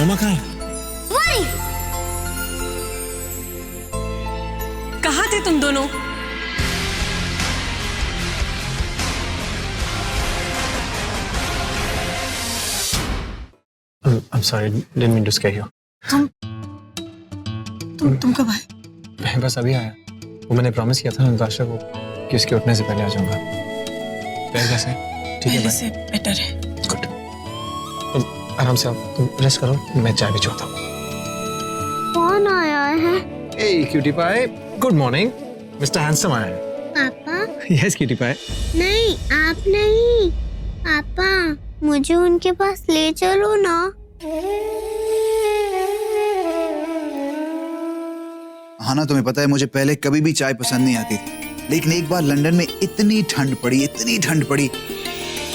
मम्मा कहाँ है? वही। कहाँ थे तुम दोनों? I'm sorry, didn't mean to scare you. तुम कब आए? मैं बस अभी आया। वो मैंने प्रॉमिस किया था नताशा को कि उसके उठने से पहले आ जाऊंगा। पैर कैसे है? ठीक है पहले से बेटर है। गुड। तुम आराम से आओ, तुम रेस्ट करो, मैं चाय भिजवाता हूँ। कौन आया है? Hey cutie pie, good morning. Mr. Handsome आया है। पापा? Yes cutie pie. नहीं, आप नहीं। पापा, मुझे उनके पास ले चलो ना। हाँ ना, तुम्हें पता है मुझे पहले कभी भी चाय पसंद नहीं आती थी, लेकिन एक बार लंदन में इतनी ठंड पड़ी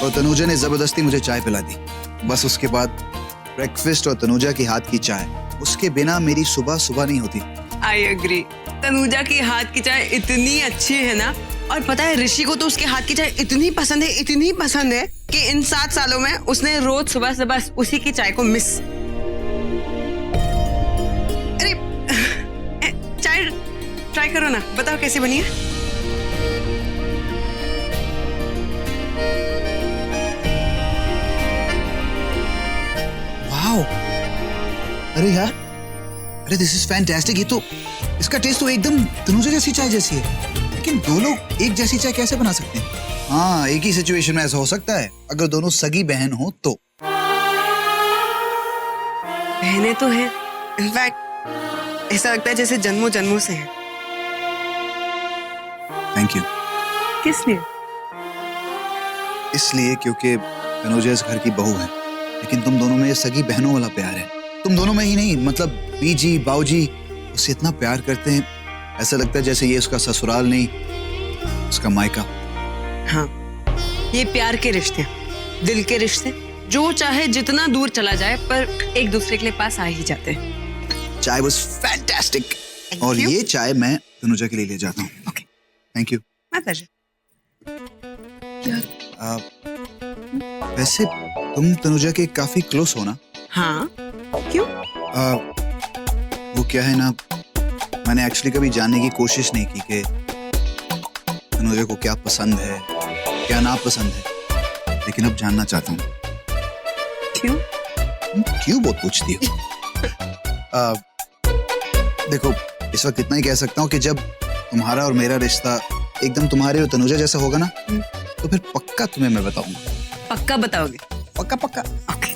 और तनुजा ने जबरदस्ती मुझे चाय पिला दी। बस उसके बाद ब्रेकफास्ट और तनुजा के हाथ की चाय, उसके बिना मेरी सुबह नहीं होती। I agree. तनुजा की हाथ की चाय इतनी अच्छी है ना, और पता है ऋषि को तो उसके हाथ की चाय इतनी पसंद है कि इन 7 सालों में उसने रोज सुबह से बस उसी की चाय को मिस। अरे चाय ट्राई करो ना, बताओ कैसी बनी है। वाओ, अरे यार, अरे दिस इज फैंटास्टिक। ये तो इसका टेस्ट तो एकदम तनुजा जैसी चाय जैसी है, लेकिन दो लोग एक जैसी चाय कैसे बना सकते हैं? हाँ, एक ही सिचुएशन में ऐसा हो सकता है, अगर दोनों सगी बहन हो तो। बहनें तो हैं, इनफैक्ट ऐसा लगता है जैसे जन्मों जन्मों से हैं। Thank you. किस लिए? इसलिए क्योंकि तनुजा इस घर की बहू है, लेकिन तुम दोनों में सगी बहनों वाला प्यार है। तुम दोनों में ही नहीं, मतलब बीजी बाऊजी उससे इतना प्यार करते हैं, ऐसा लगता है जैसे ये उसका ससुराल नहीं, उसका मायका। हाँ, ये प्यार के रिश्ते, दिल के रिश्ते, जो चाहे जितना दूर चला जाए पर एक दूसरे के लिए पास आ ही जाते हैं। चाय वाज फैंटास्टिक, और ये चाय मैं तनुजा के लिए ले जाता हूँ। Okay, thank you. My pleasure. वैसे तुम तनुजा के काफी क्लोज हो ना? हाँ, क्यों? वो क्या है ना, मैंने एक्चुअली कभी जानने की कोशिश नहीं की कि तनुजा को क्या पसंद है, क्या नापसंद है, लेकिन अब जानना चाहता हूँ। क्यों? क्यों बहुत पूछती हो? देखो, इस वक्त इतना ही कह सकता हूँ कि जब तुम्हारा और मेरा रिश्ता एकदम तुम्हारे और तनुजा जैसा होगा ना, तो फिर पक्का तुम्हें मैं बताऊंगा। पक्का बताओगे? पक्का पक्का। ओके।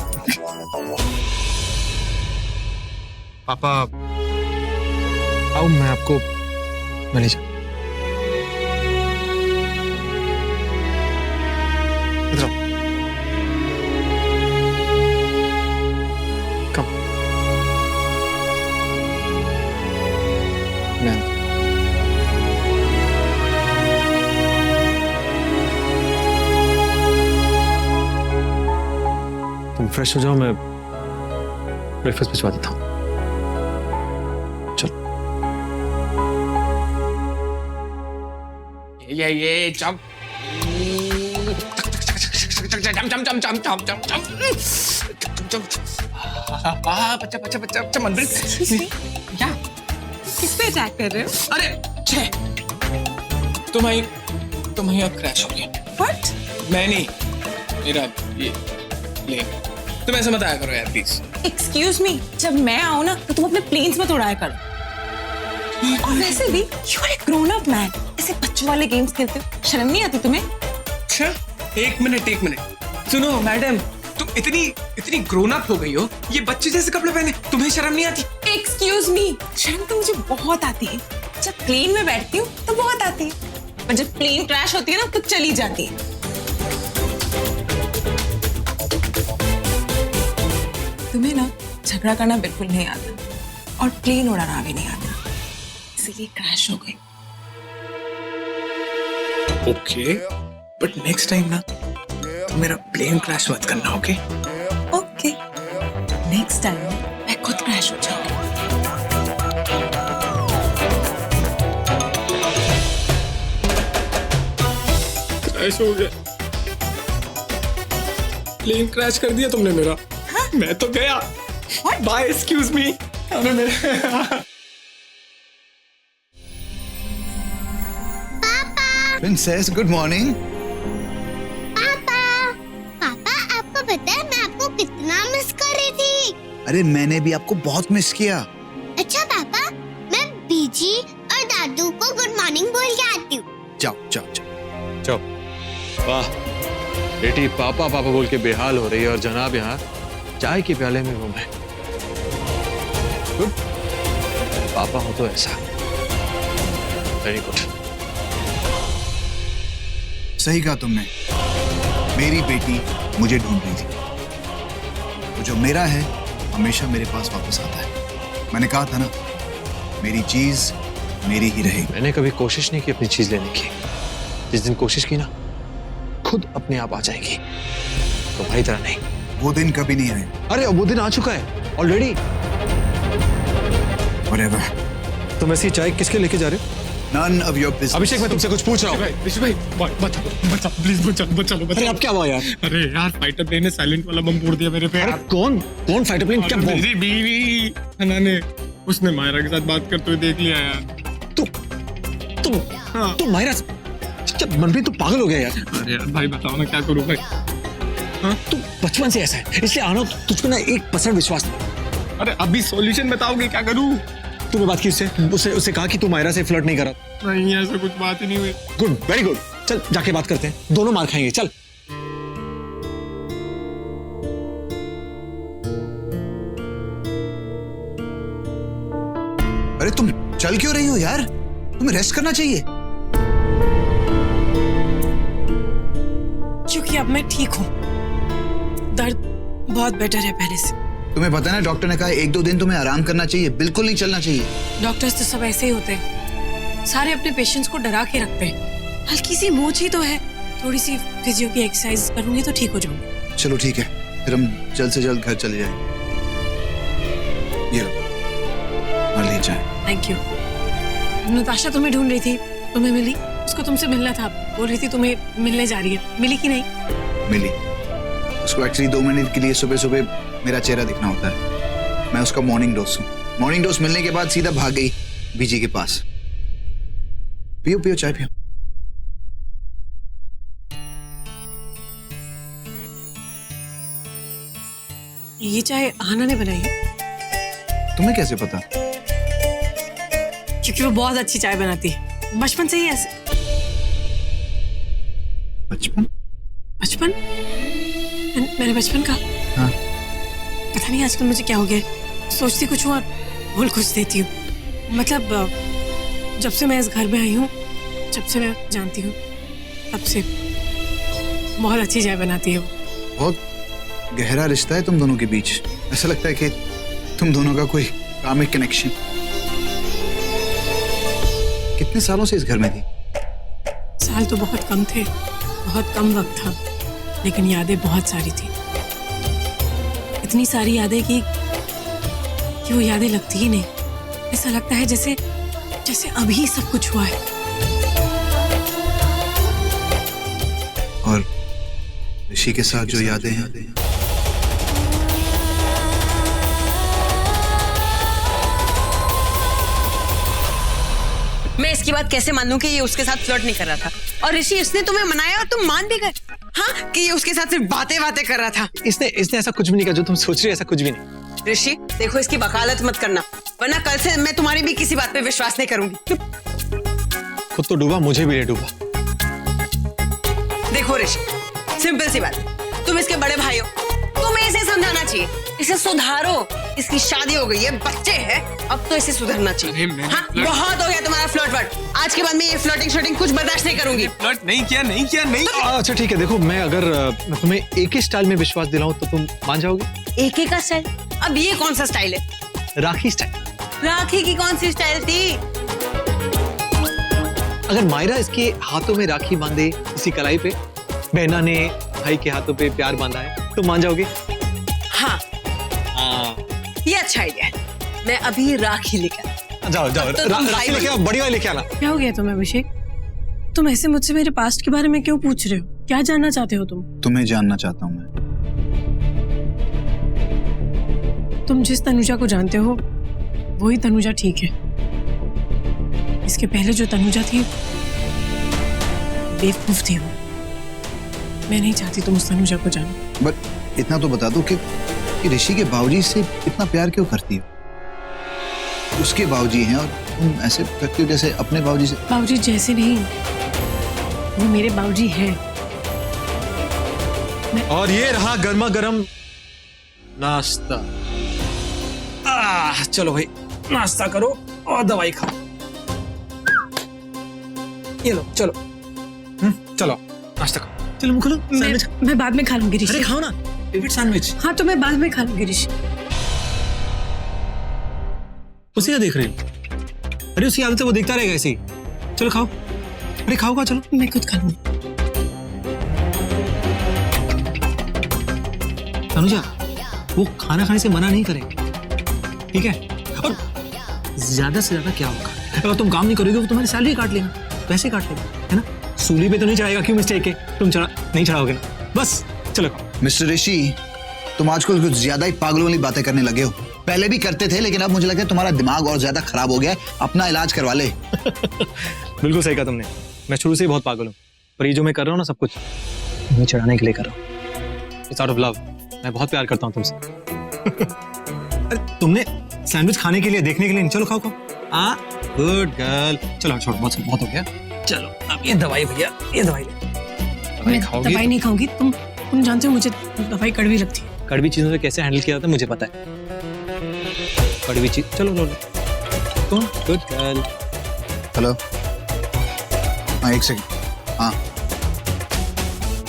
पापा आओ, मैं आपको ले जाऊं। इधर आओ। कम। मैं तुम फ्रेश हो जाओ, मैं ब्रेकफास्ट भिजवा देता हूँ। ये जंप बच्चा मनप्रीत, क्या किस पे अटैक कर रहे हो? अरे छे, तुम ही अब क्रैश हो गई। व्हाट? मैं नहीं, मेरा ये प्लेन। तुम ऐसा मत आया करो यार प्लीज। एक्सक्यूज मी, जब मैं आऊँ ना तो तुम अपने प्लेन्स मत उड़ाया करो। और वैसे भी you are a grown up man, ऐसे बच्चों वाले गेम्स खेलते हो, शर्म नहीं आती तुम्हें? अच्छा, एक मिनट सुनो मैडम, तुम इतनी ग्रोन अप हो गई हो, ये बच्चे जैसे कपड़े पहने, तुम्हें शर्म नहीं आती? एक्सक्यूज मी, शर्म तो मुझे बहुत आती है। जब प्लेन में बैठती हूँ तो बहुत आती है, और जब प्लेन क्रैश होती है ना तो चली जाती है। तुम्हें ना झगड़ा करना बिल्कुल नहीं आता, और प्लेन उड़ाना भी नहीं आता, इसीलिए क्रैश हो गई। ओके, बट नेक्स्ट टाइम ना मेरा प्लेन क्रैश मत करना, ओके? ओके, नेक्स्ट टाइम मैं खुद क्रैश हो जाऊंगी। क्रैश हो गया, प्लेन क्रैश कर दिया तुमने मेरा। हाँ? मैं तो गया। बाय एक्सक्यूज मी खाना मेरे प्रिंसेस गुड मॉर्निंग। पापा पापा आपको पता है मैं आपको कितना मिस कर रही थी। अरे मैंने भी आपको बहुत मिस किया। अच्छा पापा मैं बीजी और दादू को गुड मॉर्निंग बोल के आती हूँ। जाओ जाओ जाओ। चुप। वाह बेटी पापा पापा बोल के बेहाल हो रही है और जनाब यहाँ चाय के प्याले में गुम है। गुड पापा हो तो ऐसा। Very good. सही कहा तुमने, मेरी बेटी मुझे ढूंढ रही थी। तो जो मेरा है हमेशा मेरे पास वापस आता है। मैंने कहा था ना, मेरी चीज मेरी ही रहेगी। मैंने कभी कोशिश नहीं की अपनी चीज लेने की। जिस दिन कोशिश की ना खुद अपने आप आ जाएगी, तुम्हारी तरह नहीं। वो दिन कभी नहीं आए। अरे वो दिन आ चुका है ऑलरेडी। Whatever. तुम ऐसी चाय किसके लेके जा रहे हो? None of your business. अभिषेक मैं तुमसे कुछ पूछ रहा हूँ। ऋषि भाई बचा प्लीज बचा लो। अरे अब क्या हुआ यार? अरे यार फाइटर प्लेन ने साइलेंट वाला बम फोड़ दिया मेरे पे। अरे कौन फाइटर प्लेन? क्या बम? मेरी बीवी हना ने, उसने मायरा के साथ बात करते हुए देख लिया यार। तू मायरा मनप्रीत तू पागल हो गया यार। अरे यार भाई बताओ ना क्या करूं भाई। तू बचपन से ऐसा है इसलिए आना तुझको ना 1% विश्वास नहीं। अरे अभी सॉल्यूशन बताओगे क्या करूं? तूने बात की उससे कहा कि तू मायरा से फ्लर्ट नहीं करा। नहीं ऐसा कुछ बात ही नहीं हुई। Good very good. चल जाके बात करते हैं, दोनों मार खाएंगे। चल अरे तुम चल क्यों रही हो यार? तुम्हें रेस्ट करना चाहिए। क्योंकि अब मैं ठीक हूँ, दर्द बहुत बेटर है पहले से। तुम्हें पता है ना, डॉक्टर ने कहा 1-2 दिन तुम्हें आराम करना चाहिए, बिल्कुल नहीं चलना चाहिए। डॉक्टर्स तो सब ऐसे ही होते हैं, सारे अपने पेशेंट्स को डरा के रखते हैं। हल्की सी मोच ही तो है, थोड़ी सी फिजियो की एक्सरसाइज करूंगी तो ठीक हो जाऊंगी। चलो ठीक है, फिर हम जल्द से जल्द घर चले जाएं। ये लो और ले जाए। Thank you. नताशा तुम्हें ढूंढ रही थी, तुम्हें मिली। उसको तुमसे मिलना था, बोल रही थी तुम्हें मिलने जा रही है। मिली कि नहीं? मिली। उसको एक्चुअली 2 मिनट के लिए सुबह सुबह मेरा चेहरा दिखना होता है। मैं उसका मॉर्निंग डोज हूँ। मॉर्निंग डोज मिलने के बाद सीधा भाग गई बीजी के पास। पियो पियो चाय पियो। ये चाय आना ने बनाई है। तुम्हें कैसे पता? क्योंकि वो बहुत अच्छी चाय बनाती है, बचपन से ही ऐसे। बचपन? बचपन? मेरे बचपन का? हाँ। पता नहीं आजकल मुझे क्या हो गया, सोचती कुछ हूँ और भूल कुछ देती हूँ। मतलब जब से मैं इस घर में आई हूँ, जब से मैं जानती हूँ, तब से बहुत अच्छी चाय बनाती है वो। बहुत गहरा रिश्ता है तुम दोनों के बीच। ऐसा लगता है कि तुम दोनों का कोई कामिक कनेक्शन। कितने सालों से इस घर में थी? साल तो बहुत कम थे, बहुत कम वक्त था, लेकिन यादें बहुत सारी थी। इतनी सारी यादें कि वो यादें लगती ही नहीं। ऐसा लगता है जैसे अभी सब कुछ हुआ है। और ऋषि के साथ जो यादें हैं, मैं इसकी बात कैसे मान लूं कि ये उसके साथ फ्लर्ट नहीं कर रहा था? और ऋषि इसने तुम्हें मनाया और तुम मान भी गए? हाँ, कि ये उसके साथ सिर्फ बातें कर रहा था। इसने ऐसा कुछ भी नहीं किया जो तुम सोच रही हो। ऐसा कुछ भी नहीं। ऋषि देखो, इसकी वकालत मत करना, वरना कल से मैं तुम्हारी भी किसी बात पे विश्वास नहीं करूंगी। खुद तो डूबा, मुझे भी नहीं डूबा। देखो ऋषि, सिंपल सी बात, तुम इसके बड़े भाई हो, तुम्हें इसे समझाना चाहिए, इसे सुधारो। इसकी शादी हो गई है, बच्चे हैं, अब तो इसे सुधरना चाहिए। हाँ, बहुत हो गया तुम्हारा फ्लर्ट वर्ट। आज के बाद मैं ये फ्लर्टिंग कुछ बर्दाश्त नहीं करूंगी। फ्लर्ट नहीं किया। अच्छा ठीक है, देखो मैं अगर तुम्हें एक ही स्टाइल में विश्वास दिलाऊं तो तुम मान जाओगे? एक का स्टाइल? अब ये कौन सा स्टाइल है? राखी स्टाइल। राखी की कौन सी स्टाइल थी? अगर मायरा इसके हाथों में राखी बांधे इसी कलाई पे, बहना ने भाई के हाथों पे प्यार बांधा है, तो मान जाओगे? हाँ, ये अच्छा आइडिया है। मैं अभी राखी लेकर जाओ तो राखी लेके आओ, बड़ी वाली लेके आना। क्या हो गया तुम्हें अभिषेक? तुम ऐसे मुझसे मेरे पास्ट के बारे में क्यों पूछ रहे हो? क्या जानना चाहते हो तुम? तुम्हें जानना चाहता हूं मैं। तुम जिस तनुजा को जानते हो वही तनुजा ठीक है। इसके पहले जो तनुजा थी बेवकूफ थी वो। मैं नहीं चाहती तुम उस तनुजा को जानो। बट इतना तो बता दो कि ऋषि के बाबूजी से इतना प्यार क्यों करती हो? उसके बाबूजी हैं और तुम ऐसे करती हो जैसे अपने बाबूजी से। बाबूजी जैसे नहीं, वो मेरे बाबूजी हैं। और ये रहा गर्मा गर्म नाश्ता। चलो भाई नाश्ता करो और दवाई खाओ। ये लो चलो। चलो नाश्ता करो। चलो मुख लो। सैंडविच मैं बाद में खा लूंगी ऋषि। अरे खाओ ना, फेवरेट सैंडविच। हाँ तो मैं बाद में खा लूंगी ऋषि। उसे क्या देख रही हो? अरे उसकी आदत है, वो देखता रहेगा ऐसे ही। चलो खाओ। अरे खाओ का चलो। मैं खुद खा लूंगी। तनुजा वो खाना खाने से मना नहीं करेगा, ठीक है? और ज्यादा से ज्यादा क्या होगा, अगर तुम काम नहीं करोगे वो तुम्हारी सैलरी काट लेगा, पैसे काट लेगा, है ना? सूली पे तो नहीं चढ़ाएगा, क्यों मिस्टेक है? तुम चढ़ा नहीं चढ़ाओगे ना? बस चलो। मिस्टर ऋषि, तुम आजकल कुछ ज्यादा ही पागलों वाली बातें करने लगे हो। पहले भी करते थे, लेकिन अब मुझे लगता है तुम्हारा दिमाग और ज्यादा खराब हो गया है। अपना इलाज करवा ले। बिल्कुल सही कहा तुमने। मैं शुरू से ही बहुत पागल हूँ, पर ये जो मैं कर रहा हूँ ना सब कुछ मैं चढ़ाने के लिए कर रहा हूँ। It's out of love. मैं बहुत प्यार करता हूँ तुमसे। अरे तुमने सैंडविच खाने के लिए, देखने के लिए नहीं। चलो खाओ खाओ। Good girl. चलो छोड़, बहुत हो गया। चलो अब ये दवाई भैया, ये दवाई ले। दवाई मैं खाओगी? दवाई नहीं खाऊंगी। तुम जानते हो मुझे दवाई कड़वी लगती है। कड़वी चीजों से कैसे हैंडल किया जाता है मुझे पता है। कड़वी चीज, चलो लो लो। तुम गुड गर्ल। हेलो, हाँ 1 सेकंड। हाँ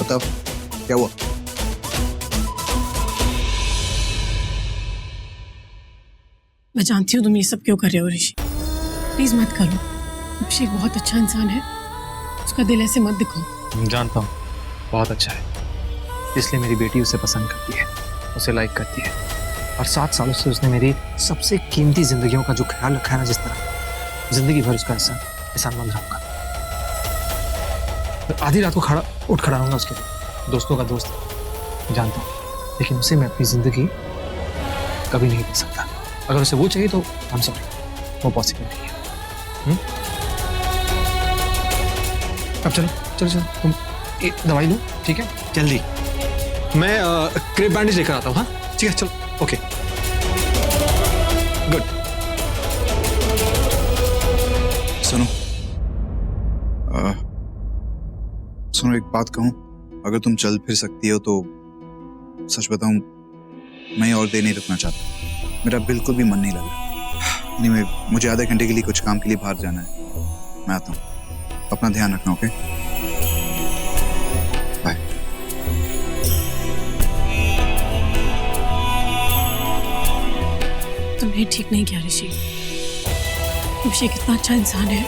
बताओ क्या हुआ? मैं जानती हूँ तुम ये सब क्यों कर रहे हो ऋषि। प्लीज मत करो। अभिषेक बहुत अच्छा इंसान है, उसका दिल ऐसे मत दिखाओ। जानता हूँ बहुत अच्छा है, इसलिए मेरी बेटी उसे पसंद करती है, उसे लाइक करती है। और 7 सालों से उसने मेरी सबसे कीमती जिंदगियों का जो ख्याल रखा है ना, जिस तरह जिंदगी भर उसका एहसानमंद रहूंगा। आधी रात को उठ खड़ा रहूंगा उसके लिए, दोस्तों का दोस्त जानता हूँ, लेकिन उसे मैं अपनी जिंदगी कभी नहीं दे सकता। अगर उसे वो चाहिए तो आई एम सॉरी, वो पॉसिबल नहीं है। अब चलो चलो चलो, तुम ये दवाई लो, ठीक है? जल्दी। मैं क्रेप बैंडेज लेकर आता हूँ। हाँ ठीक है, चलो ओके गुड। सुनो, सुनो एक बात कहूँ, अगर तुम चल फिर सकती हो तो सच बताऊं मैं और देर नहीं रुकना चाहता। मेरा बिल्कुल भी मन नहीं लग रहा। नहीं, मुझे आधे घंटे के लिए कुछ काम के लिए बाहर जाना है। मैं आता हूँ, अपना ध्यान रखना। Okay bye. तुमने ठीक नहीं किया ऋषि। अभिषेक इतना अच्छा इंसान है,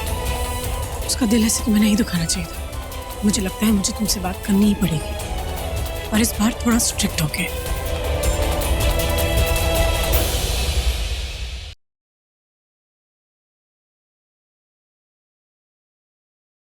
उसका दिल ऐसे तुम्हें नहीं दुखाना चाहिए था। मुझे लगता है मुझे तुमसे बात करनी ही पड़ेगी, और इस बार थोड़ा स्ट्रिक्ट होके।